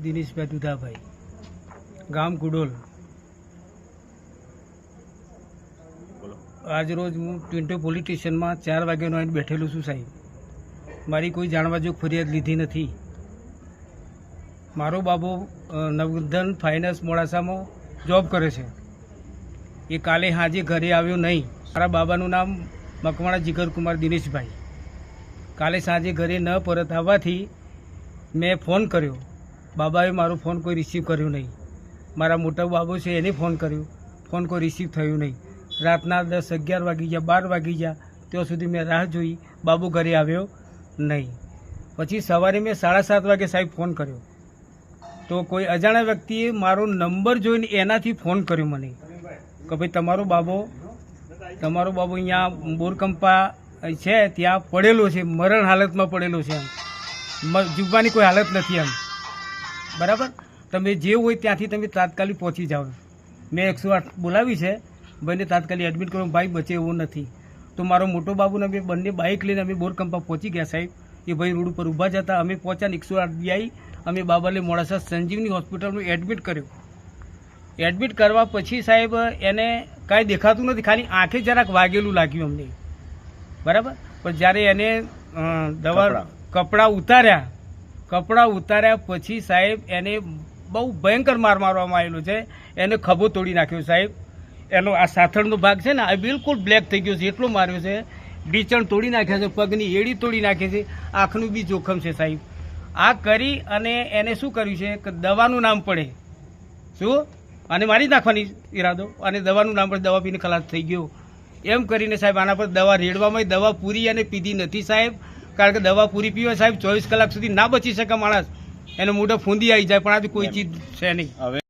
દિનેશભાઈ દુધાભાઈ, ગામ કુડોલ. આજ રોજ હું ટ્વિન્ટો પોલીસ સ્ટેશનમાં 4 વાગ્યાનો આવીને બેઠેલો છું સાહેબ. મારી કોઈ જાણવા જોગ ફરિયાદ લીધી નથી. મારો બાબો નવધન ફાઇનાન્સ મોડાસામાં જોબ કરે છે. એ કાલે સાંજે ઘરે આવ્યો નહીં. મારા બાબાનું નામ મકવાણા જીગરકુમાર દિનેશભાઈ. કાલે સાંજે ઘરે ન પરત આવવાથી મેં ફોન કર્યો. બાબાએ મારો ફોન કોઈ રિસીવ કર્યો નહીં. મારા મોટા બાબો છે એને ફોન કર્યો, ફોન કોઈ રિસીવ થયું નહીં. રાતના 10, 11 વાગી ગયા, 12 વાગી ગયા, ત્યાં સુધી મેં રાહ જોઈ. બાબુ ઘરે આવ્યો નહીં. પછી સવારે મેં 7:30 વાગે સાહેબ ફોન કર્યો તો કોઈ અજાણ્યા વ્યક્તિએ મારો નંબર જોઈને એનાથી ફોન કર્યો મને કે ભાઈ તમારો બાબો અહીંયા બોરકંપા છે ત્યાં પડેલો છે, મરણ હાલતમાં પડેલો છે, એમ જીવવાની કોઈ હાલત નથી એમ. બરાબર, તમે જે હોય ત્યાંથી તમે તાત્કાલિક પહોંચી જાઓ. મેં 108 બોલાવી છે, ભાઈને તાત્કાલિક એડમિટ કરો, ભાઈ બચે એવું નથી. તો મારો મોટો બાબુને અમે બંને બાઇક લઈને અમે બોરકંપા પહોંચી ગયા સાહેબ. એ ભાઈ રોડ ઉપર ઊભા જ હતા. અમે પહોંચ્યા 108 આવી. અમે બાબાને મોડાસા સંજીવની હોસ્પિટલમાં એડમિટ કર્યો. એડમિટ કરવા પછી સાહેબ એને કાંઈ દેખાતું નથી, ખાલી આંખે જરાક વાગેલું લાગ્યું અમને. બરાબર, પણ જ્યારે એને કપડાં ઉતાર્યા પછી સાહેબ એને બહુ ભયંકર માર મારવામાં આવેલો છે. એને ખભો તોડી નાખ્યો સાહેબ. એનો આ સાથળનો ભાગ છે ને આ બિલકુલ બ્લેક થઈ ગયો છે, એટલો માર્યો છે. ઢીચણ તોડી નાખ્યા છે, પગની એડી તોડી નાખી છે, આંખનું બી જોખમ છે સાહેબ. આ કરી અને એને શું કર્યું છે કે દવાનું નામ પડે શું અને મારી નાખવાની ઈરાદો, અને દવાનું નામ પડે, દવા પીને ખલાસ થઈ ગયો એમ કરીને સાહેબ આના પર દવા રેડવામાં દવા પૂરી અને પીધી નથી સાહેબ. કારણ કે દવા પૂરી પીવા સાહેબ 24 કલાક સુધી ના બચી શકે માણસ. એને મોઢે ફૂંદી આવી જાય, પણ આજે કોઈ ચીજ છે નહીં. હવે